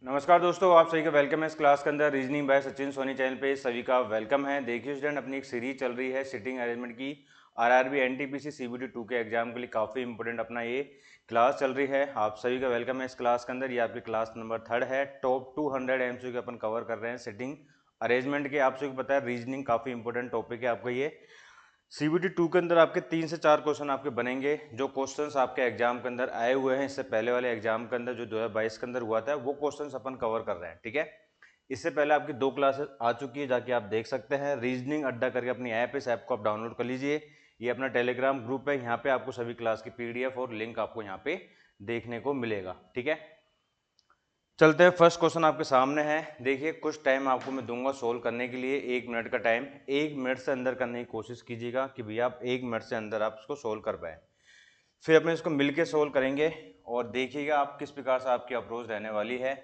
नमस्कार दोस्तों, आप सभी का वेलकम है इस क्लास के अंदर। Reasoning by Sachin Soni channel पे सभी का वेलकम है। देखिए स्टूडेंट, अपनी एक सीरीज चल रही है सिटिंग अरेंजमेंट की। आरआरबी एनटीपीसी सीबीटी 2 के एग्जाम के लिए काफ़ी इंपॉर्टेंट अपना ये क्लास चल रही है। आप सभी का वेलकम है इस क्लास के अंदर। ये आपकी क्लास नंबर 3 है। टॉप 200 एमसीक्यू अपन कवर कर रहे हैं सिटिंग अरेंजमेंट के। आप सभी को पता है रीजनिंग काफ़ी इंपॉर्टेंट टॉपिक है आपका ये। सीबीटी 2 के अंदर आपके 3 से 4 क्वेश्चन आपके बनेंगे। जो क्वेश्चंस आपके एग्जाम के अंदर आए हुए हैं इससे पहले वाले एग्जाम के अंदर जो 2022 के अंदर हुआ था, वो क्वेश्चंस अपन कवर कर रहे हैं। ठीक है, इससे पहले आपकी 2 क्लासेस आ चुकी है, जाके आप देख सकते हैं। रीजनिंग अड्डा करके अपनी ऐप है, इस ऐप को आप डाउनलोड कर लीजिए। ये अपना टेलीग्राम ग्रुप है, यहाँ पे आपको सभी क्लास की पीडीएफ और लिंक आपको यहाँ पे देखने को मिलेगा। ठीक है, चलते हैं। फर्स्ट क्वेश्चन आपके सामने है। देखिए, कुछ टाइम आपको मैं दूंगा सोल्व करने के लिए, 1 मिनट का टाइम। 1 मिनट से अंदर करने की कोशिश कीजिएगा कि भैया आप 1 मिनट से अंदर आप इसको सोल्व कर पाए। फिर अपने इसको मिलके सोल्व करेंगे और देखिएगा आप किस प्रकार से आपकी अप्रोच रहने वाली है।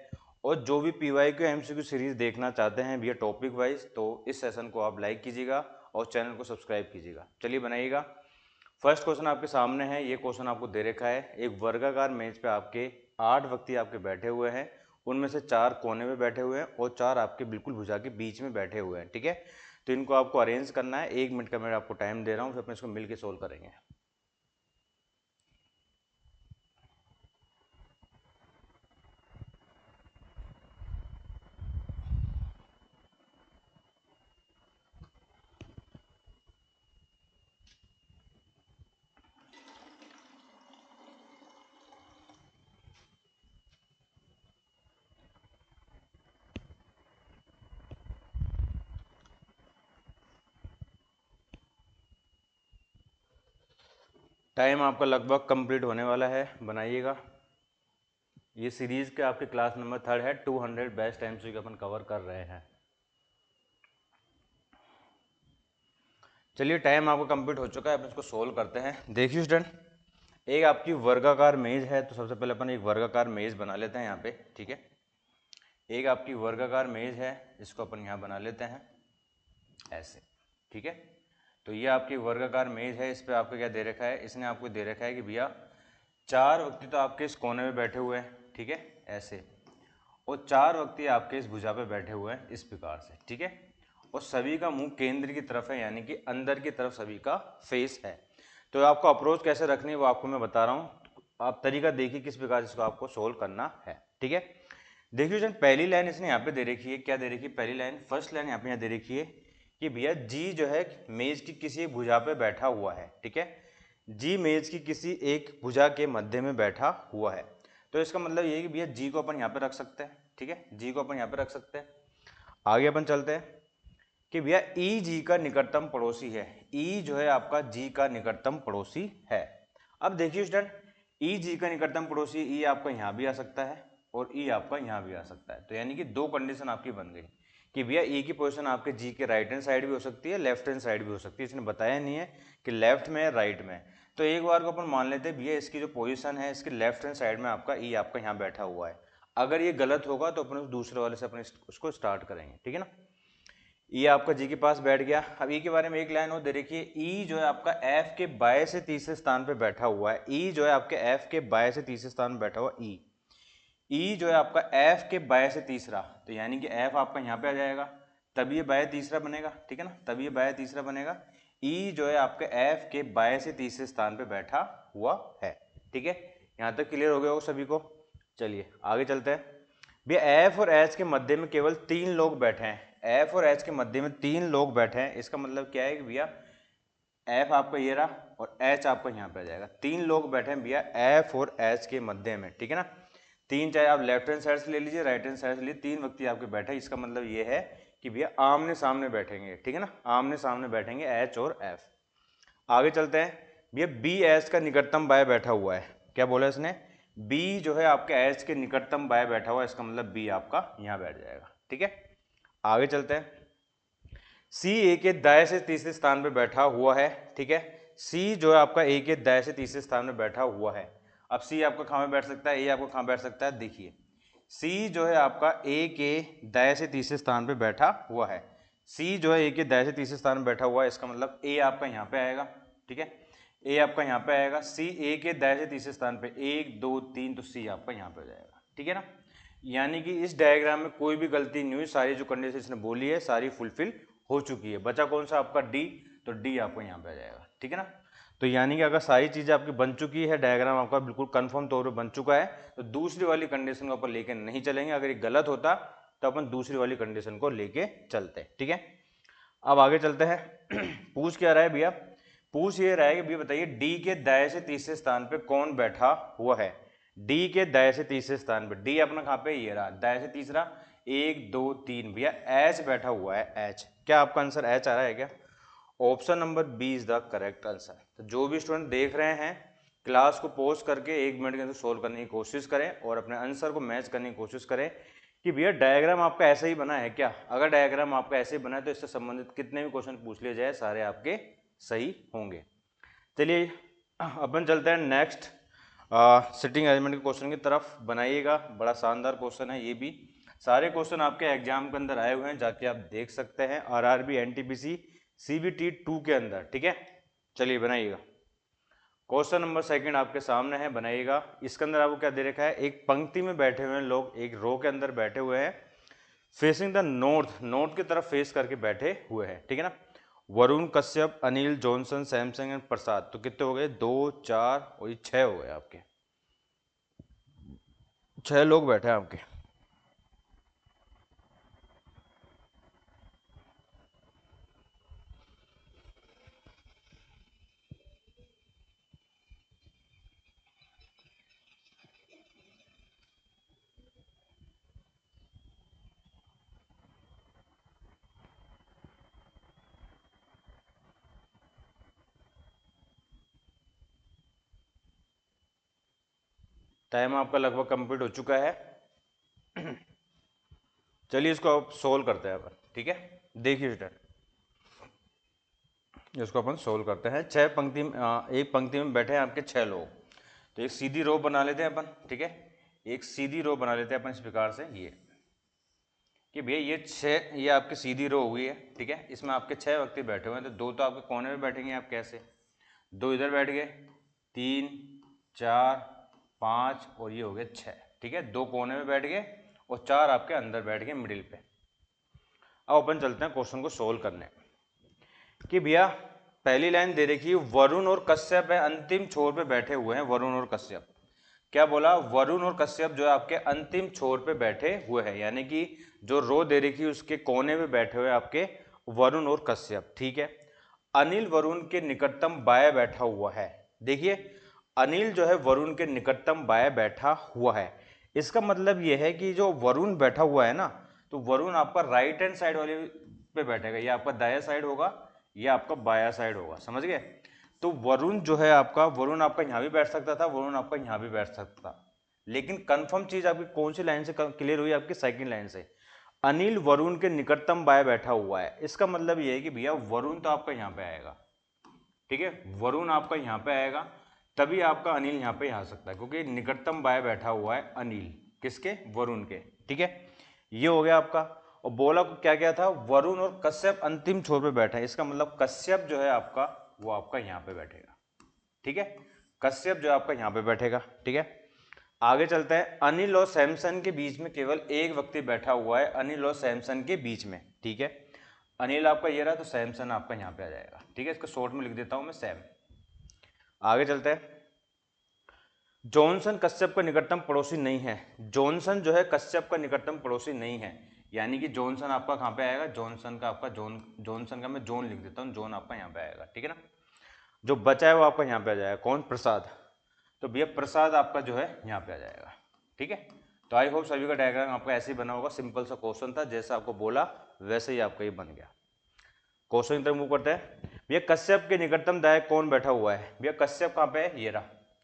और जो भी पीवाईक्यू एमसीक्यू सीरीज देखना चाहते हैं भैया टॉपिक वाइज, तो इस सेशन को आप लाइक कीजिएगा और चैनल को सब्सक्राइब कीजिएगा। चलिए बनाइएगा। फर्स्ट क्वेश्चन आपके सामने है। ये क्वेश्चन आपको दे रखा है। एक वर्गाकार मेज पे आपके 8 व्यक्ति आपके बैठे हुए हैं। उनमें से 4 कोने में बैठे हुए हैं और 4 आपके बिल्कुल भुजा के बीच में बैठे हुए हैं। ठीक है, तो इनको आपको अरेंज करना है। 1 मिनट का मैं आपको टाइम दे रहा हूँ, फिर अपने इसको मिलकर सोल्व करेंगे। टाइम आपका लगभग कंप्लीट होने वाला है, बनाइएगा। ये सीरीज के आपके क्लास नंबर 3 है। 200 बेस्ट एमसीक्यू अपन कवर कर रहे हैं। चलिए, टाइम आपका कंप्लीट हो चुका है, अपन इसको सोल्व करते हैं। देखिए स्टूडेंट, एक आपकी वर्गाकार मेज है, तो सबसे पहले अपन एक वर्गाकार मेज बना लेते हैं यहाँ पे। ठीक है, एक आपकी वर्गाकार मेज है, इसको अपन यहाँ बना लेते हैं ऐसे। ठीक है, तो ये आपकी वर्गाकार मेज है। इस पर आपको क्या दे रखा है, इसने आपको दे रखा है कि भैया 4 व्यक्ति तो आपके इस कोने में बैठे हुए हैं। ठीक है, ऐसे। और 4 व्यक्ति आपके इस भुजा पे बैठे हुए हैं इस प्रकार से। ठीक है, और सभी का मुंह केंद्र की तरफ है, यानी कि अंदर की तरफ सभी का फेस है। तो आपको अप्रोच कैसे रखनी है वो आपको मैं बता रहा हूँ। आप तरीका देखिए किस प्रकार से इसको आपको सोल्व करना है। ठीक है, देखिए जन, पहली लाइन इसने यहाँ पे दे रखी है। क्या दे रखी है पहली लाइन? फर्स्ट लाइन यहाँ दे रखी है कि भैया जी जो है मेज की किसी एक भुजा पे बैठा हुआ है। ठीक है, जी मेज की किसी एक भुजा के मध्य में बैठा हुआ है। तो इसका मतलब ये है कि भैया जी को अपन यहाँ पे रख सकते हैं। ठीक है, जी को अपन यहाँ पे रख सकते हैं। आगे अपन चलते हैं कि भैया ई जी का निकटतम पड़ोसी है। ई जो है आपका जी का निकटतम पड़ोसी है। अब देखिए स्टूडेंट, ई जी का निकटतम पड़ोसी ई आपका यहाँ भी आ सकता है और ई आपका यहाँ भी आ सकता है। तो यानी कि 2 कंडीशन आपकी बन गई कि भैया ई की पोजीशन आपके जी के राइट हैंड साइड भी हो सकती है, लेफ्ट हैंड साइड भी हो सकती है। इसने बताया नहीं है कि लेफ्ट में है राइट में। तो एक बार को अपन मान लेते हैं भैया इसकी जो पोजीशन है इसकी लेफ्ट हैंड साइड में आपका ई आपका यहाँ बैठा हुआ है। अगर ये गलत होगा तो अपन उस दूसरे वाले से अपन उसको स्टार्ट करेंगे। ठीक है ना, ई आपका जी के पास बैठ गया। अब ई के बारे में एक लाइन और दे रखी है। ई जो है आपका एफ के बाएं से तीसरे स्थान पे बैठा हुआ है। ई जो है आपके एफ के बाएं से तीसरे स्थान पे बैठा हुआ ई। ई जो है आपका एफ के बाएं से तीसरा, तो यानी कि एफ आपका यहाँ पे आ जाएगा, तब ये बाएं तीसरा बनेगा। ठीक है ना, तब ये बाएं तीसरा बनेगा। ई जो है आपके एफ के बाएं से तीसरे स्थान पे बैठा हुआ है। ठीक है, यहाँ तक क्लियर हो गया होगा सभी को। चलिए आगे चलते हैं। भैया एफ और एच के मध्य में केवल 3 लोग बैठे हैं। एफ और एच के मध्य में 3 लोग बैठे हैं। इसका मतलब क्या है कि भैया एफ आपका ये रहा और एच आपका यहाँ पे आ जाएगा। 3 लोग बैठे हैं भैया एफ और एच के मध्य में। ठीक है ना, 3, चाहे आप लेफ्ट हैंड साइड से ले लीजिए राइट हैंड साइड से लीजिए, 3 व्यक्ति आपके बैठे। इसका मतलब ये है कि भैया आमने सामने बैठेंगे। ठीक है ना, आमने सामने बैठेंगे एच और एफ। आगे चलते हैं। भैया बी एच का निकटतम बाय बैठा हुआ है। क्या बोला इसने? बी जो है आपके एच के निकटतम बाय बैठा हुआ है। इसका मतलब बी आपका यहाँ बैठ जाएगा। ठीक है, आगे चलते हैं। सी ए के दाएं से तीसरे स्थान पे बैठा हुआ है। ठीक है, सी जो है आपका ए के दाएं से तीसरे स्थान में बैठा हुआ है। अब सी आपका कहाँ में बैठ सकता है, ए आपको कहाँ बैठ सकता है? देखिए, सी जो है आपका ए के दाएं से तीसरे स्थान पे बैठा हुआ है। सी जो है ए के दाएं से तीसरे स्थान में बैठा हुआ है। इसका मतलब ए आपका यहाँ पे आएगा। ठीक है, ए आपका यहाँ पे आएगा। सी ए के दाएं से तीसरे स्थान पे 1 2 3, तो सी आपका यहाँ पे आ जाएगा। ठीक है ना, यानी कि इस डायग्राम में कोई भी गलती नहीं हुई, सारी जो कंडीशन इसने बोली है सारी फुलफिल हो चुकी है। बचा कौन सा आपका डी, तो डी आपको यहाँ पे आ जाएगा, ठीक है ना। तो यानी कि अगर सारी चीजें आपकी बन चुकी है, डायग्राम आपका बिल्कुल कंफर्म तौर पर बन चुका है, तो दूसरी वाली कंडीशन को अपन लेके नहीं चलेंगे। अगर ये गलत होता तो अपन दूसरी वाली कंडीशन को लेके चलते, ठीक है। अब आगे चलते हैं। पूछ क्या रहा है भैया, पूछ ये रहा है कि भैया बताइए डी के दाएं से तीसरे स्थान पे कौन बैठा हुआ है। डी के दाएं से तीसरे स्थान पे, डी अपना कहाँ पे, ये रहा दाएं से तीसरा, 1 2 3 भैया एच बैठा हुआ है, एच। क्या आपका आंसर एच आ रहा है क्या? Option number B is the correct answer. तो जो भी स्टूडेंट देख रहे हैं, क्लास को पॉज करके 1 मिनट के अंदर सोल्व करने की कोशिश करें और अपने आंसर को मैच करने की कोशिश करें कि भैया डायग्राम आपका ऐसा ही बना है क्या। अगर डायग्राम आपका ऐसे ही बना है तो इससे संबंधित कितने भी क्वेश्चन पूछ लिए जाए सारे आपके सही होंगे। चलिए अपन चलते हैं नेक्स्ट सिटिंग अरेंजमेंट के क्वेश्चन की तरफ। बनाइएगा, बड़ा शानदार क्वेश्चन है ये भी। सारे क्वेश्चन आपके एग्जाम के अंदर आए हुए हैं, जाके आप देख सकते हैं, आरआरबी एनटीपीसी सीबीटी 2 के अंदर, ठीक है। चलिए बनाइएगा। क्वेश्चन नंबर सेकंड आपके सामने है, बनाइएगा। इसके अंदर आपको क्या दे रखा है, एक पंक्ति में बैठे हुए हैं लोग, एक रो के अंदर बैठे हुए हैं, फेसिंग द नॉर्थ, नॉर्थ की तरफ फेस करके बैठे हुए हैं, ठीक है ना। Varun Kashyap, Anil, Johnson, Samsung and Prasad. तो कितने हो गए, 2 4 और ये 6 हो गए आपके, 6 लोग बैठे हैं आपके। टाइम आपका लगभग कंप्लीट हो चुका है। चलिए इसको आप सोल्व करते हैं अपन, ठीक है। देखिए स्टार्ट, इसको अपन सोल्व करते हैं। 6 पंक्ति में एक पंक्ति में बैठे हैं आपके 6 लोग। तो एक सीधी रो बना लेते हैं अपन, ठीक है। एक सीधी रो बना लेते हैं अपन इस प्रकार से, ये कि भैया ये आपकी सीधी रो हुई है, ठीक है। इसमें आपके 6 व्यक्ति बैठे हुए हैं, तो 2 तो आपके कोने में बैठेंगे, आप कैसे, 2 इधर बैठ गए, 3 4 5 और ये हो गए 6, ठीक है। 2 कोने में बैठ गए और 4 आपके अंदर बैठ गए मिडिल पे। अब अपन चलते हैं क्वेश्चन को सोल्व करने कि भैया पहली लाइन दे रखी है, वरुण और कश्यप है अंतिम छोर पे बैठे हुए हैं, वरुण और कश्यप। क्या बोला, वरुण और कश्यप जो है आपके अंतिम छोर पे बैठे हुए हैं, यानी कि जो रो दे रखी है उसके कोने में बैठे हुए आपके वरुण और कश्यप, ठीक है। अनिल वरुण के निकटतम बाएं बैठा हुआ है। देखिए अनिल जो है वरुण के निकटतम बाएं बैठा हुआ है, इसका मतलब यह है कि जो वरुण बैठा हुआ है ना, तो वरुण आपका राइट हैंड साइड वाले पे बैठेगा, ये आपका दाया साइड होगा, ये आपका बाया साइड होगा, समझ गए। तो वरुण जो है आपका, वरुण आपका यहाँ भी बैठ सकता था, वरुण आपका यहाँ भी बैठ सकता था, लेकिन कंफर्म चीज आपकी कौन सी लाइन से क्लियर हुई, आपकी सेकंड लाइन से। अनिल वरुण के निकटतम बाएं बैठा हुआ है, इसका मतलब ये है कि भैया वरुण तो आपका यहाँ पे आएगा, ठीक है। वरुण आपका यहाँ पे आएगा, तभी आपका अनिल यहाँ पे आ सकता है, क्योंकि निकटतम बाएं बैठा हुआ है अनिल, किसके, वरुण के, ठीक है। ये हो गया आपका। और बोला को क्या क्या था, वरुण और कश्यप अंतिम छोर पे बैठा है, इसका मतलब कश्यप जो है आपका वो आपका यहाँ पे बैठेगा, ठीक है। कश्यप जो आपका यहाँ पे बैठेगा, ठीक है। आगे चलते हैं, अनिल और सैमसन के बीच में केवल एक व्यक्ति बैठा हुआ है, अनिल और सैमसन के बीच में, ठीक है। अनिल आपका ये रहा, तो सैमसन आपका यहाँ पे आ जाएगा, ठीक है। इसको शॉर्ट में लिख देता हूं मैं सैम। आगे चलते हैं, जॉनसन कश्यप का निकटतम पड़ोसी नहीं है। जॉनसन जो है कश्यप का निकटतम पड़ोसी नहीं है, यानी कि जॉनसन आपका कहाँ पे आएगा, जॉनसन का आपका जॉनसन का मैं जोन लिख देता हूँ, जोन आपका यहाँ पे आएगा, ठीक है ना। जो बचा है वो आपका यहाँ पे आ जाएगा, कौन, प्रसाद। तो भैया प्रसाद आपका जो है यहाँ पे आ जाएगा, ठीक है। तो आई होप सभी का डायग्राम आपका ऐसे ही बना होगा, सिंपल सा क्वेश्चन था, जैसा आपको बोला वैसे ही आपका ये बन गया। क्वेश्चन की तरफ मूव करते हैं। भैया कश्यप के निकटतम दाएं कौन बैठा हुआ है, भैया कश्यप कहाँ पे है, ये रहा,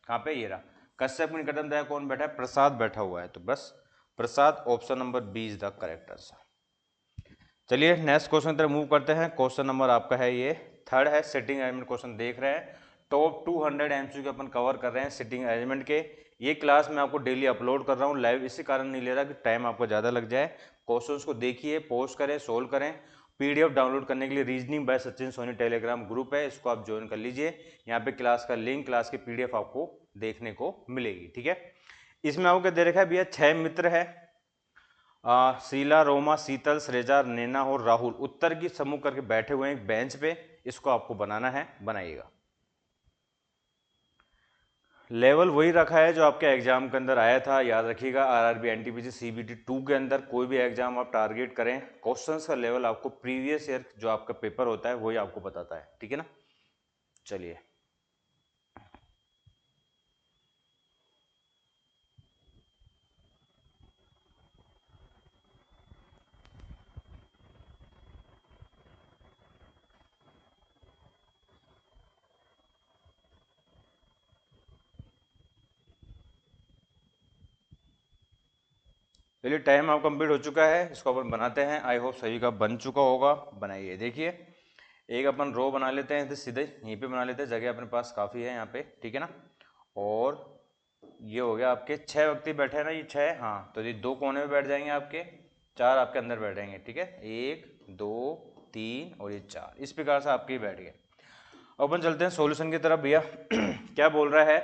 कहाँ पे, ये रहा। कश्यप के निकटतम दाएं कौन बैठा है, प्रसाद बैठा हुआ है, तो बस Prasad, option number B is the correct answer. चलिए नेक्स्ट क्वेश्चन की तरफ मूव करते हैं। क्वेश्चन नंबर आपका है ये थर्ड है, सिटिंग अरेंजमेंट क्वेश्चन देख रहे हैं। टॉप 200 एमसीक्यू अपन कवर कर रहे हैं सिटिंग अरेंजमेंट के। ये क्लास मैं आपको डेली अपलोड कर रहा हूँ लाइव, इसी कारण नहीं ले रहा कि टाइम आपको ज़्यादा लग जाए। क्वेश्चंस को देखिए, पोस्ट करें, सोल्व करें। पीडीएफ डाउनलोड करने के लिए reasoning by Sachin Soni Telegram group है, इसको आप ज्वाइन कर लीजिए। यहाँ पे क्लास का लिंक, क्लास की पीडीएफ आपको देखने को मिलेगी, ठीक है। इसमें आपको क्या दे रखा है भैया, 6 मित्र है, शीला, रोमा, शीतल, श्रेजा, नैना और राहुल उत्तर की समूह करके बैठे हुए हैं एक बेंच पे, इसको आपको बनाना है, बनाइएगा। लेवल वही रखा है जो आपके एग्जाम के अंदर आया था, याद रखिएगा। आरआरबी, एनटीपीसी, सीबीटी 2 के अंदर कोई भी एग्जाम आप टारगेट करें, क्वेश्चंस का लेवल आपको प्रीवियस ईयर जो आपका पेपर होता है वही आपको बताता है, ठीक है ना। चलिए, चलिए टाइम आप कंप्लीट हो चुका है, इसको अपन बनाते हैं। आई होप सभी का बन चुका होगा। बनाइए, देखिए एक अपन रो बना लेते हैं, तो सीधे यहीं पे बना लेते हैं, जगह अपने पास काफ़ी है यहाँ पे, ठीक है ना। और ये हो गया आपके 6 व्यक्ति बैठे हैं ना, ये 6, हाँ, तो ये 2 कोने में बैठ जाएंगे आपके, 4 आपके अंदर बैठ जाएंगे, ठीक है। 1 2 3 और ये 4, इस प्रकार से आपके बैठ गए। अपन चलते हैं सॉल्यूशन की तरफ भैया। क्या बोल रहा है,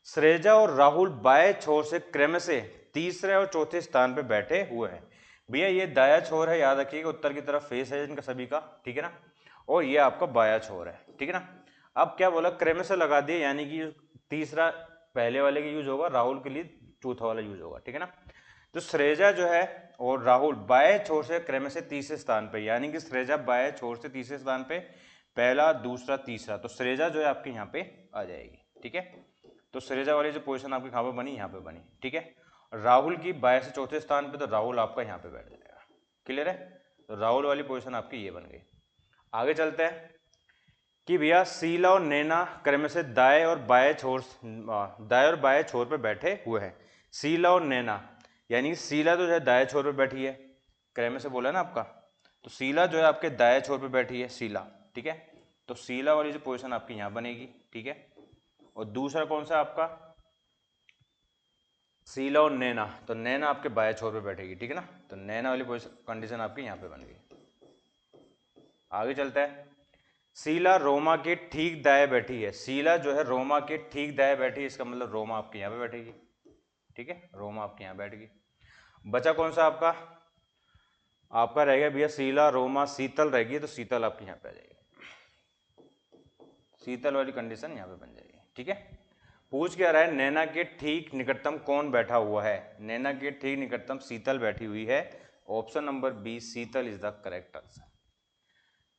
श्रेजा और राहुल बाएं छोर से क्रम से तीसरे और चौथे स्थान पे बैठे हुए हैं। भैया ये दाया छोर है, याद रखिएगा, उत्तर की तरफ फेस है इनका सभी का, ठीक है ना। और ये आपका बाया छोर है, ठीक है ना। अब क्या बोला, क्रम से लगा दिए, यानी कि तीसरा पहले वाले का यूज होगा, राहुल के लिए चौथा वाला यूज होगा, ठीक है ना। तो श्रेजा जो है और राहुल बाएं छोर से क्रम से तीसरे स्थान पे, यानी कि श्रेजा बाएं छोर से तीसरे स्थान पे, पहला, दूसरा, तीसरा, तो श्रेजा जो है आपके यहाँ पे आ जाएगी, ठीक है। तो श्रेजा वाली जो पोजीशन आपकी कहाँ पे बनी, यहाँ पे बनी, ठीक है। राहुल की बाएं से चौथे स्थान पे, तो राहुल आपका यहाँ पे बैठ जाएगा, क्लियर है। तो राहुल वाली पोजीशन आपकी ये बन गई। आगे चलते हैं कि भैया शीला और नैना क्रम से दाएं और बाएं छोर पे बैठे हुए हैं। शीला और नैना, यानी शीला तो जो है दाएं छोर पे बैठी है, क्रम से बोला ना आपका, तो शीला जो है आपके दाएं छोर पे बैठी है, शीला, ठीक है। तो शीला वाली जो पोजीशन आपकी यहाँ बनेगी, ठीक है। और दूसरा कौन सा आपका, शीला और नैना, तो नैना आपके बाएं छोर पे बैठेगी, ठीक है ना। तो नैना वाली कंडीशन आपकी यहाँ पे बन गई। आगे चलता है, शीला रोमा के ठीक दाएं बैठी है। शीला जो है रोमा के ठीक दाएं बैठी है, इसका मतलब रोमा आपके यहाँ पे बैठेगी, ठीक है, रोमा आपके यहाँ बैठ गई। बचा कौन सा आपका, आपका रह गया भैया शीला, रोमा, शीतल रहेगी, तो शीतल आपके यहाँ पे आ जाएगी, शीतल वाली कंडीशन यहाँ पे बन जाएगी, ठीक है। पूछ क्या रहा है, नैना के ठीक निकटतम कौन बैठा हुआ है। नैना के ठीक निकटतम शीतल बैठी हुई है। Option number B, Sheetal is the correct answer.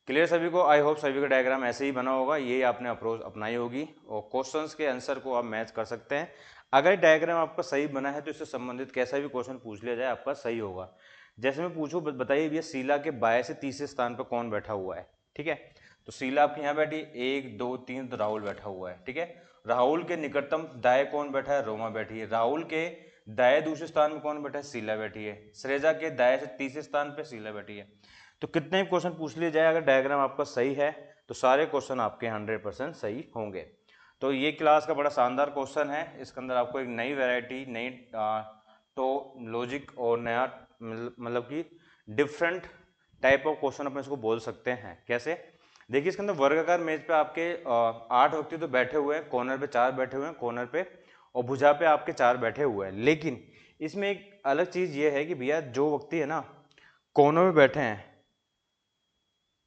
Clear सभी को, आई होप सभी का डायग्राम ऐसे ही बना होगा, ये आपने अप्रोच अपनाई होगी और क्वेश्चंस के आंसर को आप मैच कर सकते हैं। अगर डायग्राम आपका सही बना है तो इससे संबंधित कैसा भी क्वेश्चन पूछ लिया जाए आपका सही होगा। जैसे मैं पूछूं, बताइए भैया शीला के बाएं से तीसरे स्थान पर कौन बैठा हुआ है, ठीक है। तो शीला आपके यहाँ बैठी, 1 2 3, तो राहुल बैठा हुआ है, ठीक है। राहुल के निकटतम दाएं कौन बैठा है, रोमा बैठी है। राहुल के दाएं दूसरे स्थान में कौन बैठा है, शीला बैठी है। श्रेजा के दाएं से तीसरे स्थान पर शीला बैठी है। तो कितने भी क्वेश्चन पूछ लिए जाए, अगर डायग्राम आपका सही है तो सारे क्वेश्चन आपके 100% सही होंगे। तो ये क्लास का बड़ा शानदार क्वेश्चन है, इसके अंदर आपको एक नई वैरायटी, नई तो लॉजिक और नया मतलब कि डिफरेंट टाइप ऑफ क्वेश्चन अपन इसको बोल सकते हैं। कैसे, देखिए इसके अंदर वर्गाकार मेज पे आपके 8 व्यक्ति तो बैठे हुए हैं, कॉर्नर पे 4 बैठे हुए हैं, कॉर्नर पे और भुजा पे आपके 4 बैठे हुए हैं। लेकिन इसमें एक अलग चीज ये है कि भैया जो व्यक्ति है ना कोनों में बैठे हैं,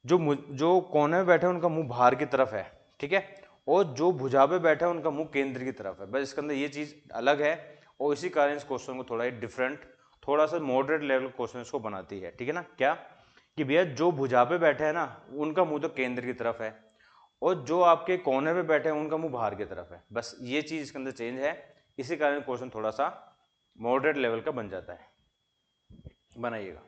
जो कोने में बैठे हैं उनका मुंह बाहर की तरफ है, ठीक है। और जो भुजा पे बैठे हैं उनका मुंह केंद्र की तरफ है, बस इसके अंदर ये चीज अलग है। और इसी कारण इस क्वेश्चन को थोड़ा ही डिफरेंट, थोड़ा सा मॉडरेट लेवल क्वेश्चन इसको बनाती है, ठीक है ना। क्या कि भैया जो भुजा पे बैठे हैं ना उनका मुंह तो केंद्र की तरफ है, और जो आपके कोने पे बैठे हैं उनका मुंह बाहर की तरफ है, बस ये चीज इसके अंदर चेंज है। इसी कारण क्वेश्चन थोड़ा सा मॉडरेट लेवल का बन जाता है। बनाइएगा।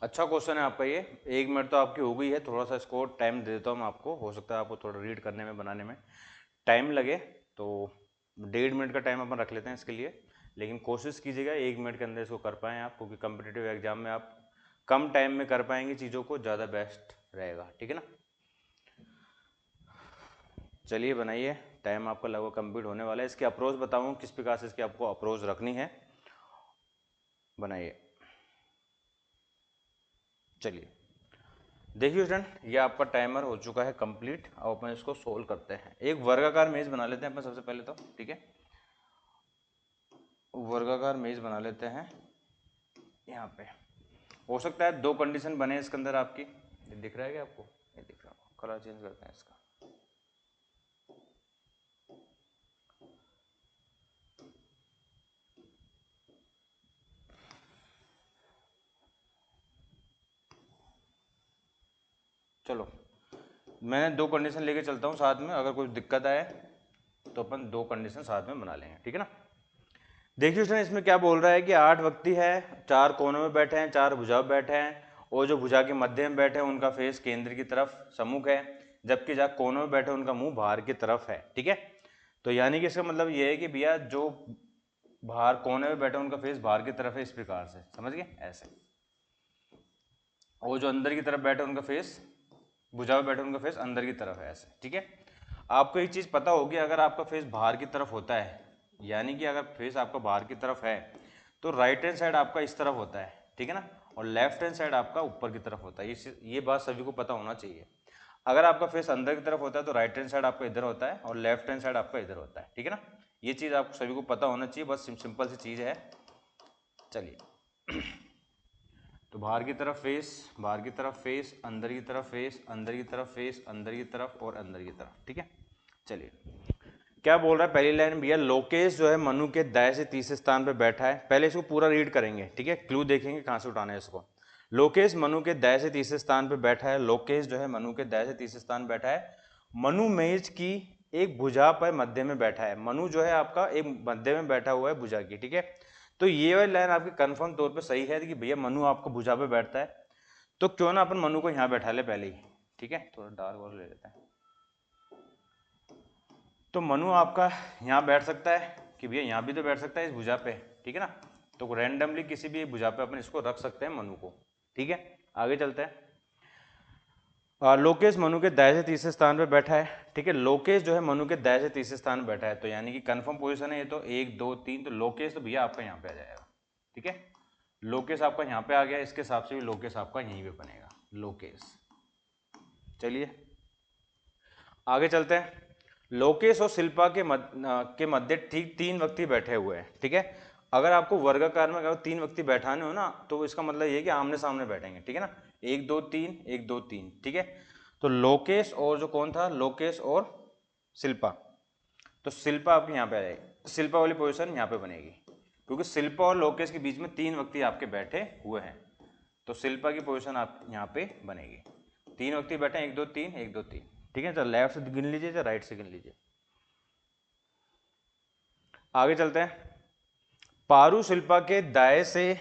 अच्छा क्वेश्चन है आपका ये। 1 मिनट तो आपकी हो गई है, थोड़ा सा इसको टाइम दे देता हूँ मैं आपको, हो सकता है आपको थोड़ा रीड करने में, बनाने में टाइम लगे, तो 1.5 मिनट का टाइम अपन रख लेते हैं इसके लिए। लेकिन कोशिश कीजिएगा 1 मिनट के अंदर इसको कर पाएँ आप, क्योंकि कम्पिटिटिव एग्जाम में आप कम टाइम में कर पाएंगे चीज़ों को, ज़्यादा बेस्ट रहेगा, ठीक है ना। चलिए बनाइए, टाइम आपका लगभग कंप्लीट होने वाला है। इसकी अप्रोच बताऊँ किस प्रकार से इसकी आपको अप्रोच रखनी है, बनाइए। चलिए, देखिए स्टूडेंट, ये आपका टाइमर हो चुका है कंप्लीट। अब अपन इसको सोल्व करते हैं। एक वर्गाकार मेज बना लेते हैं अपन सबसे पहले तो, ठीक है। वर्गाकार मेज बना लेते हैं। यहाँ पे हो सकता है दो कंडीशन बने इसके अंदर आपकी। ये दिख रहा है क्या आपको? ये दिख रहा है। कलर चेंज करते हैं इसका। चलो, मैं दो कंडीशन लेके चलता हूँ साथ में, अगर कोई दिक्कत आए तो अपन दो कंडीशन साथ में बना लेंगे, ठीक है ना। देखिए स्टूडेंट, इसमें क्या बोल रहा है कि 8 व्यक्ति है, 4 कोनों में बैठे हैं, 4 भुजा में बैठे हैं, और जो भुजा के मध्य में बैठे हैं उनका फेस केंद्र की तरफ सम्मुख है, जबकि जहाँ कोनों में बैठे उनका मुंह बाहर की तरफ है, ठीक है। तो यानी कि इसका मतलब ये है कि भैया जो बाहर कोने में बैठे उनका फेस बाहर की तरफ है, इस प्रकार से, समझ गए, ऐसे। और जो अंदर की तरफ बैठे उनका फेस, भुजा में बैठे उनका फेस अंदर की तरफ है, ऐसे, ठीक है। आपको एक चीज पता होगी, अगर आपका फेस बाहर की तरफ होता है, यानी कि अगर फेस आपका बाहर की तरफ है तो राइट हैंड साइड आपका इस तरफ होता है, ठीक है ना, और लेफ्ट हैंड साइड आपका ऊपर की तरफ होता है। ये बात सभी को पता होना चाहिए। अगर आपका फेस अंदर की तरफ होता है तो राइट हैंड साइड आपका इधर होता है और लेफ्ट हैंड साइड आपका इधर होता है, ठीक है ना। ये चीज आपको सभी को पता होना चाहिए, बस सिंपल सी चीज है। चलिए, तो बाहर की तरफ फेस, बाहर की तरफ फेस, अंदर की तरफ फेस, अंदर की तरफ फेस, अंदर की तरफ और अंदर की तरफ, ठीक है। चलिए, क्या बोल रहा है पहली लाइन, भैया लोकेश जो है मनु के दाएं से तीसरे स्थान पे बैठा है। पहले इसको पूरा रीड करेंगे, ठीक है, क्लू देखेंगे कहां से उठाना है इसको। लोकेश मनु के दाएं से तीसरे स्थान पे बैठा है। लोकेश जो है मनु के दाएं से तीसरे स्थान बैठा है। मनु मेज की एक भुजा पर मध्य में बैठा है। मनु जो है आपका एक मध्य में बैठा हुआ है भुजा की, ठीक है। तो ये वाली लाइन आपकी कंफर्म तौर पे सही है कि भैया मनु आपको भुजा पे बैठता है। तो क्यों ना अपन मनु को यहाँ बैठा ले पहले ही, ठीक है। थोड़ा डार्क और ले लेते हैं। तो मनु आपका यहाँ बैठ सकता है कि भैया यहाँ भी तो बैठ सकता है इस भुजा पे, ठीक है ना। तो रैंडमली किसी भी भुजा पे अपन इसको रख सकते हैं मनु को, ठीक है। आगे चलते हैं। लोकेश मनु के दाएं से तीसरे स्थान पे बैठा है, ठीक है। लोकेश जो है मनु के दाएं से तीसरे स्थान पे बैठा है, तो यानी कि कंफर्म पोजीशन है ये। तो 1 2 3, तो लोकेश तो भैया आपका यहाँ पे आ जाएगा, ठीक है। लोकेश आपका यहाँ पे आ गया, इसके हिसाब से भी लोकेश आपका यहीं पे बनेगा, लोकेश। चलिए आगे चलते हैं। लोकेश और शिल्पा के मध्य ठीक 3 व्यक्ति बैठे हुए हैं, ठीक है। अगर आपको वर्गाकार में अगर 3 व्यक्ति बैठाने हो ना, तो इसका मतलब ये है कि आमने सामने बैठेंगे, ठीक है ना। 1 2 3, 1 2 3, ठीक है। तो लोकेश और जो कौन था, लोकेश और शिल्पा। तो शिल्पा आपके यहाँ पे आ जाएगी, शिल्पा वाली पोजीशन यहाँ पे बनेगी, क्योंकि शिल्पा और लोकेश के बीच में 3 व्यक्ति आपके बैठे हुए हैं। तो शिल्पा की पोजीशन आप यहाँ पे बनेगी। 3 व्यक्ति बैठे हैं, 1 2 3, 1 2 3, ठीक है। तो लेफ्ट से गिन लीजिए या राइट से गिन लीजिए। आगे चलते हैं। पारू शिल्पा के दाएं से,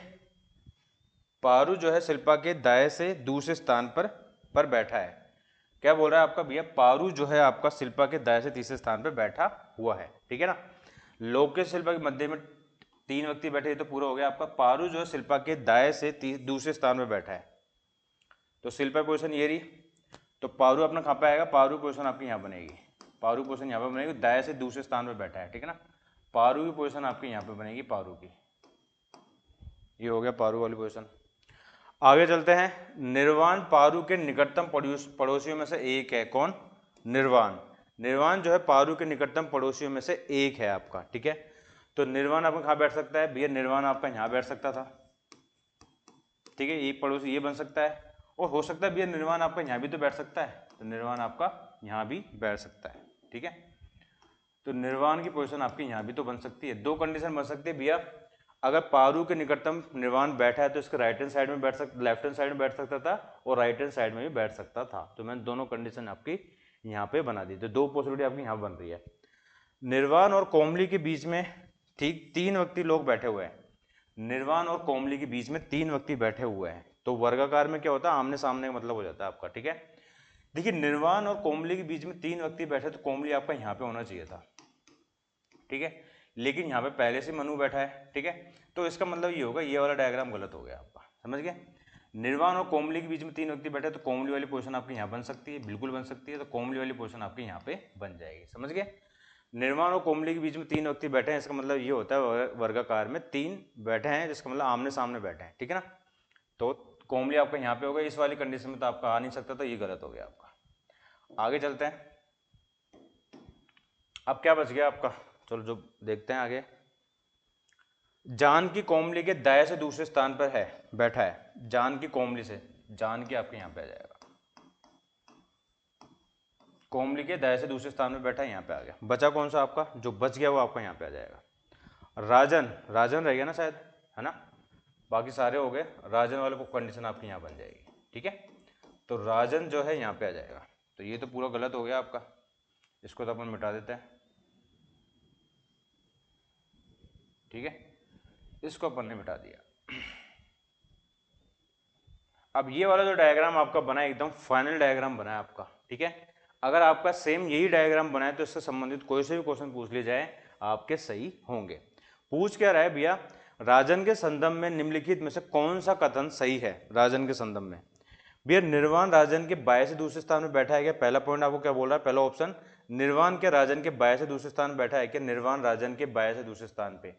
पारू जो है शिल्पा के दाएं से दूसरे स्थान पर बैठा है। क्या बोल रहा है आपका भैया, पारू जो है आपका शिल्पा के दाएं से तीसरे स्थान पर बैठा हुआ है, ठीक है ना। लोकेश शिल्पा के मध्य में 3 व्यक्ति बैठे, ये तो पूरा हो गया आपका। पारू जो है शिल्पा के दाएं से दूसरे स्थान पर बैठा है, तो शिल्पा पोजिशन ये रही। तो पारू अपना कहाँ पे आएगा, पारू पोजिशन आपकी यहाँ बनेगी, पारू पोजिशन यहाँ पे बनेगी, दाएं से दूसरे स्थान पर बैठा है, ठीक है ना। पारू की पोजिशन आपकी यहाँ पे बनेगी, पारू की। ये हो गया पारू वाली पोजिशन। आगे चलते हैं। निर्वाण पारू के निकटतम पड़ोसियों में से एक है। कौन? निर्वाण। निर्वाण जो है पारू के निकटतम पड़ोसियों में से एक है आपका, ठीक है। तो निर्वाण आपका कहाँ बैठ सकता है भैया, निर्वाण आपका यहाँ बैठ सकता था, ठीक है। एक पड़ोसी ये बन सकता है, और हो सकता है भैया निर्वाण आपका यहाँ भी तो बैठ सकता है, तो निर्वाण आपका यहाँ भी बैठ सकता है, ठीक है। तो निर्वाण की पोजीशन आपकी यहाँ भी तो बन सकती है। दो कंडीशन बन सकती है भैया, अगर पारू के निकटतम निर्वाण बैठा है तो इसके राइट हैंड साइड में बैठ सकता, लेफ्ट हैंड साइड में बैठ सकता था, और राइट हैंड साइड में भी बैठ सकता था। तो मैंने दोनों कंडीशन आपकी यहाँ पे बना दी, तो दो पॉसिबिलिटी आपकी यहाँ बन रही है। निर्वाण और कोमली के बीच में ठीक 3 व्यक्ति लोग बैठे हुए हैं। निर्वाण और कोमली के बीच में 3 व्यक्ति बैठे हुए हैं, तो वर्गाकार में क्या होता है, आमने सामने का मतलब हो जाता है आपका, ठीक है। देखिए निर्वाण और कोमली के बीच में 3 व्यक्ति बैठे, तो कोमली आपका यहाँ पे होना चाहिए था, ठीक है। लेकिन यहाँ पे पहले से मनु बैठा है, ठीक है। तो इसका मतलब ये होगा, ये वाला डायग्राम गलत हो गया आपका, समझ गए। निर्वाण और कोमली के बीच में 3 व्यक्ति बैठे, तो कोमली वाली पोजीशन आपकी यहाँ बन सकती है, बिल्कुल बन सकती है। तो कोमली वाली पोजीशन आपकी यहाँ पे बन जाएगी, समझ गए। निर्वाण और कोमली के बीच में 3 व्यक्ति बैठे हैं, इसका मतलब ये होता है वर्गाकार में 3 बैठे हैं, जिसका मतलब आमने सामने बैठे हैं, ठीक है ना। तो कोमली आपका यहाँ पे होगा, इस वाली कंडीशन में तो आपका आ नहीं सकता, तो ये गलत हो गया आपका। आगे चलते हैं, अब क्या बच गया आपका, चलो जो देखते हैं आगे। जान की कोमली के दाएं से दूसरे स्थान पर है बैठा है, जान की कोमली से, जान की आपके यहाँ पे आ जाएगा, कोमली के दाएं से दूसरे स्थान में बैठा है, यहाँ पे आ गया। बचा कौन सा आपका, जो बच गया वो आपका यहाँ पे आ जाएगा। राजन, राजन रह गया ना शायद, है ना, बाकी सारे हो गए, राजन वाले को कंडीशन आपकी यहाँ बन जाएगी, ठीक है। तो राजन जो है यहाँ पे आ जाएगा। तो ये तो पूरा गलत हो गया आपका, इसको तो अपन मिटा देते हैं, ठीक है, इसको अपन ने मिटा दिया। अब ये वाला जो डायग्राम आपका बना है एकदम फाइनल डायग्राम बना है आपका, ठीक है। अगर आपका सेम यही डायग्राम बना है तो इससे संबंधित कोई से भी क्वेश्चन पूछ लिए जाए आपके सही होंगे। पूछ क्या रहा है भैया, राजन के संदर्भ में निम्नलिखित में से कौन सा कथन सही है। राजन के संदर्भ में भैया, निर्वाण राजन के बाएं से दूसरे स्थान में बैठा है क्या, पहला पॉइंट आपको क्या बोल रहा है, पहला ऑप्शन, निर्वाण के राजन के बाएं से दूसरे स्थान में बैठा है क्या, निर्वाण राजन के बाएं से दूसरे स्थान पे,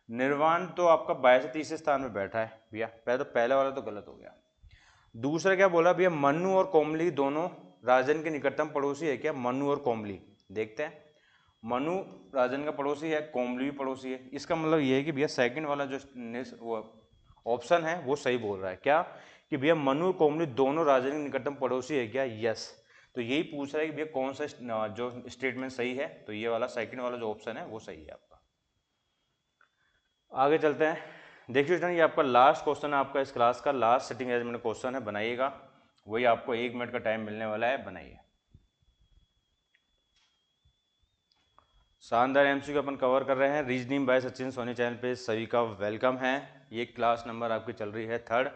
निर्वाण तो आपका बाएं से तीसरे स्थान में बैठा है भैया, पहला वाला तो गलत हो गया। दूसरा क्या बोला भैया, मन्नू और कोमली दोनों राजन के निकटतम पड़ोसी है क्या, मन्नू और कोमली, देखते हैं, मनु राजन का पड़ोसी है, कोमली भी पड़ोसी है, इसका मतलब ये है कि भैया सेकंड वाला जो ऑप्शन है वो सही बोल रहा है, क्या कि भैया मनु और कोमली दोनों राजन के निकटतम पड़ोसी है क्या, यस। तो यही पूछ रहा है कि भैया कौन सा जो स्टेटमेंट सही है, तो ये वाला सेकंड वाला जो ऑप्शन है वो सही है आपका। आगे चलते हैं, देखिए स्टूडेंट, ये आपका लास्ट क्वेश्चन है, आपका इस क्लास का लास्ट सिटिंग अरेंजमेंट क्वेश्चन है, बनाइएगा, वही आपको 1 मिनट का टाइम मिलने वाला है, बनाइए। शानदार एमसीक्यू अपन कवर कर रहे हैं, reasoning by Sachin Soni channel पे सभी का वेलकम है। ये क्लास नंबर आपकी चल रही है 3rd,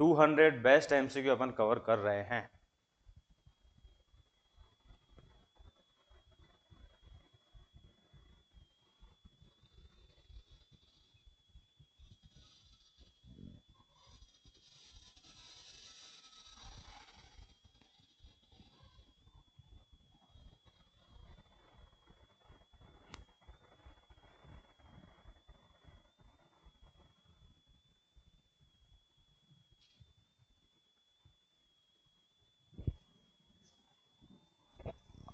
200 बेस्ट एमसीक्यू अपन कवर कर रहे हैं।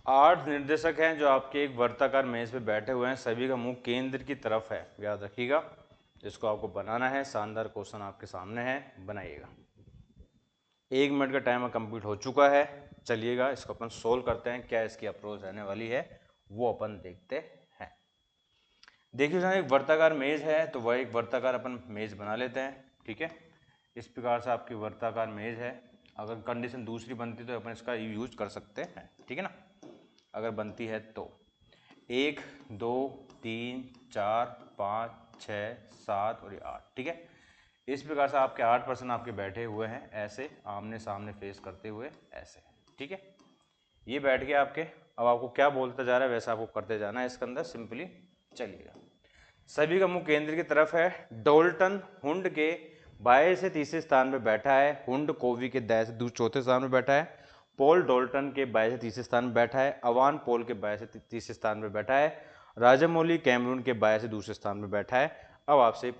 आठ निर्देशक हैं जो आपके एक वर्ताकार मेज पे बैठे हुए हैं, सभी का मुंह केंद्र की तरफ है, याद रखिएगा, इसको आपको बनाना है। शानदार क्वेश्चन आपके सामने है, बनाइएगा। 1 मिनट का टाइमर कंप्लीट हो चुका है, चलिएगा इसको अपन सोल्व करते हैं, क्या इसकी अप्रोच रहने वाली है वो अपन देखते हैं। देखिए जहाँ एक वर्ताकार मेज है, तो वह एक वर्ताकार अपन मेज बना लेते हैं, ठीक है। इस प्रकार से आपकी वर्ताकार मेज है, अगर कंडीशन दूसरी बनती तो अपन इसका यूज कर सकते हैं, ठीक है ना, अगर बनती है तो 1 2 3 4 5 6 7 और 8, ठीक है। इस प्रकार से आपके 8 पर्सन आपके बैठे हुए हैं, ऐसे आमने सामने फेस करते हुए, ऐसे, ठीक है। ये बैठ गया आपके, अब आपको क्या बोलता जा रहा है वैसा आपको करते जाना है इसके अंदर, सिंपली चलिएगा। सभी का मुंह केंद्र की तरफ है, डोल्टन हुंड के बाएं से तीसरे स्थान पर बैठा है, हुंड कोवी के दाएं से चौथे स्थान पर बैठा है, पॉल डोल्टन के बाएं से तीसरे स्थान पर बैठा है, अवान पॉल के बाएं से तीसरे स्थान पर बैठा है, राजामौली कैमरून के बाएं से दूसरे स्थान पर बैठा है। अब आपसे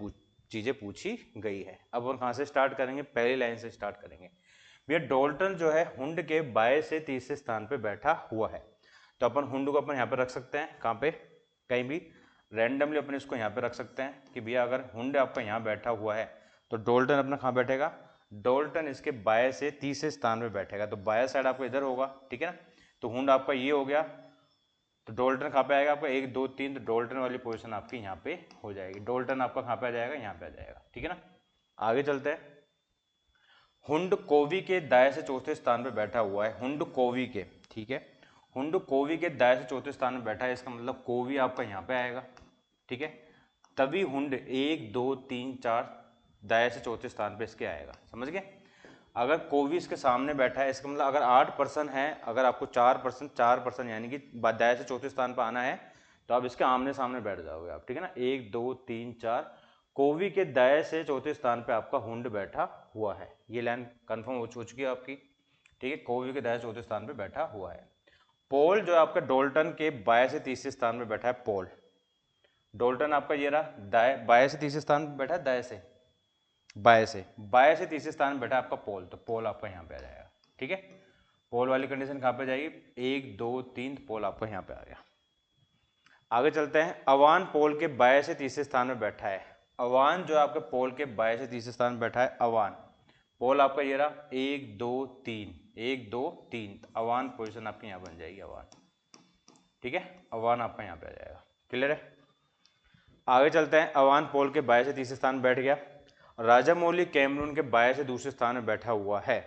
चीजें पूछी गई है, अब हम कहाँ से स्टार्ट करेंगे, पहली लाइन से स्टार्ट करेंगे। भैया डोल्टन जो है हुंड के बाएं से तीसरे स्थान पे बैठा हुआ है, तो अपन हुंड को अपन यहाँ पे रख सकते हैं, कहाँ पे, कहीं भी रैंडमली अपन इसको यहाँ पे रख सकते हैं कि भैया अगर हुंड आपका यहाँ बैठा हुआ है तो डोल्टन अपना कहाँ बैठेगा, डोल्टन इसके बाएं से तीसरे स्थान पे बैठेगा, तो बाया साइड आपको इधर होगा, ठीक है ना। तो हुंड आपका ये हो गया, तो डोल्टन कहाँ पे आएगा आपका 1 2 3, तो डोल्टन वाली पोजीशन आपकी यहाँ पे हो जाएगी, डोल्टन आपका कहाँ पे आ जाएगा, यहाँ पे आ जाएगा, ठीक है ना। आगे चलते हैं, हुंड कोवी के दाएं से चौथे स्थान पे बैठा हुआ है, हुंड कोवी के, ठीक है, हुंड कोवी के दाएं से चौथे स्थान में बैठा है, इसका मतलब कोवी आपका यहाँ पे आएगा, ठीक है। तभी हुंड 1 2 3 4 दाएं से चौथे स्थान पे इसके आएगा, समझ गए। अगर कोवी इसके सामने बैठा है, इसका मतलब अगर 8 पर्सन है, अगर आपको 4 पर्सन यानी कि दाएं से चौथे स्थान पर आना है, तो आप इसके आमने सामने बैठ जाओगे आप, ठीक है ना। 1 2 3 4, कोवी के दाएं से चौथे स्थान पे आपका हुंड बैठा हुआ है, ये लाइन कंफर्म हो चुकी है आपकी, ठीक है। कोवी के दाएं से चौथे स्थान पे बैठा हुआ है। पॉल जो आपका डोल्टन के बाएं से तीसरे स्थान पे बैठा है, पॉल डोल्टन आपका ये रहा, दाएं बाएं से तीसरे स्थान पे बैठा है, दाएं से, बाय से तीसरे स्थान में बैठा आपका पोल, तो पोल आपका यहाँ पे आ जाएगा। ठीक है, पोल वाली कंडीशन कहाँ पे जाएगी, 1 2 3, पोल आपका यहाँ पे आ गया। आगे चलते हैं, अवान पोल के बाय से तीसरे स्थान में बैठा है। अवान जो आपके पोल के बाय से तीसरे स्थान में बैठा है, अवान पोल आपका ये रहा 1 2 3, 1 2 3, अवान पोजीशन आपकी यहाँ बन जाएगी अवान। ठीक है, अवान आपका यहाँ पे आ जाएगा। क्लियर है, आगे चलते हैं, अवान पोल के बाय से तीसरे स्थान में बैठ गया। राजामौली कैमरून के बाय से दूसरे स्थान में बैठा हुआ है।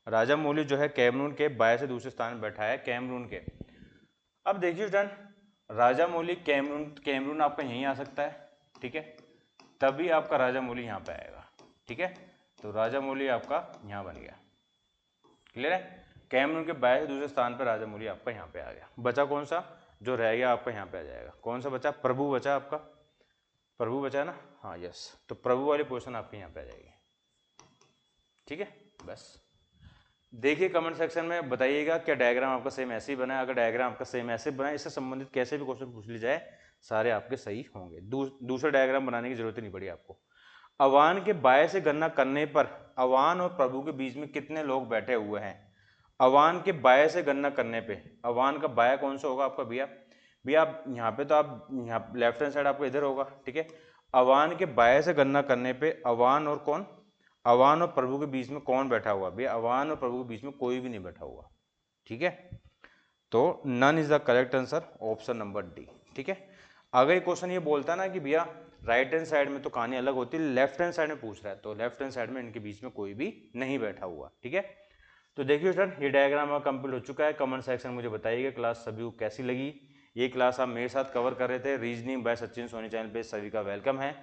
राजामौली जो है कैमरून के बाय से दूसरे स्थान में बैठा है, कैमरून के। अब देखिए डन, राजामौली कैमरून आपका यहीं आ सकता है। ठीक है, तभी आपका राजामौली यहाँ पे आएगा। ठीक है, तो राजामौली आपका यहाँ बन गया। क्लियर है, कैमरून के बाय से दूसरे स्थान पर राजामौली आपका यहाँ पे आ गया। बचा कौन सा, जो रह गया आपका यहाँ पे आ जाएगा, कौन सा बचा, प्रभु बचा आपका, प्रभु बचा ना, हाँ यस, तो प्रभु वाली पोजीशन आपके यहाँ पे आ जाएगी। ठीक है, बस देखिए कमेंट सेक्शन में बताइएगा क्या डायग्राम आपका सेम ऐसे ही बना है। अगर डायग्राम आपका सेम ऐसे बना है, इससे संबंधित कैसे भी क्वेश्चन पूछ ली जाए सारे आपके सही होंगे। दूसरा डायग्राम बनाने की जरूरत ही नहीं पड़ी आपको। अवान के बाय से गणना करने पर अवान और प्रभु के बीच में कितने लोग बैठे हुए हैं। अवान के बाय से गणना करने पे, अवान का बाय कौन सा होगा आपका भैया, भैया आप यहाँ पे, तो आप यहाँ लेफ्ट हैंड साइड आपको इधर होगा। ठीक है, अवान के बाय से गणना करने पे अवान और कौन, अवान और प्रभु के बीच में कौन बैठा हुआ, भैया अवान और प्रभु के बीच में कोई भी नहीं बैठा हुआ। ठीक है, तो none is the correct answer, option number D. ठीक है, अगर क्वेश्चन ये बोलता ना कि भैया राइट हैंड साइड में तो कहानी अलग होती है, लेफ्ट हैंड साइड में पूछ रहा है, तो लेफ्ट हैंड साइड में इनके बीच में कोई भी नहीं बैठा हुआ। ठीक है, तो देखिए सर ये डायग्राम कंप्लीट हो चुका है। कमेंट सेक्शन मुझे बताइएगा क्लास सभी को कैसी लगी। ये क्लास आप मेरे साथ कवर कर रहे थे, reasoning by Sachin Soni channel पे सभी का वेलकम है।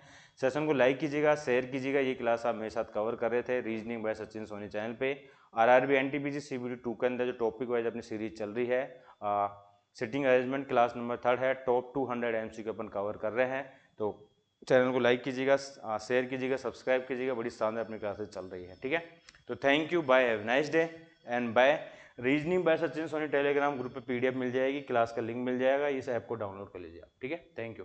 सेशन को लाइक कीजिएगा, शेयर कीजिएगा। ये क्लास आप मेरे साथ कवर कर रहे थे reasoning by Sachin Soni channel पे। आरआरबी एनटीपीसी सीबीटी 2 के अंदर जो टॉपिक वाइज अपनी सीरीज चल रही है, सिटिंग अरेंजमेंट क्लास नंबर 3 है, टॉप 200 एमसीक्यू अपन कवर कर रहे हैं। तो चैनल को लाइक कीजिएगा, शेयर कीजिएगा, सब्सक्राइब कीजिएगा। बड़ी शानदार अपनी क्लासेस चल रही है। ठीक है, तो thank you, bye, have nice day and bye. Reasoning by Sachin Soni Telegram group पे पीडीएफ मिल जाएगी, क्लास का लिंक मिल जाएगा, इस ऐप को डाउनलोड कर लीजिए आप। ठीक है, थैंक यू।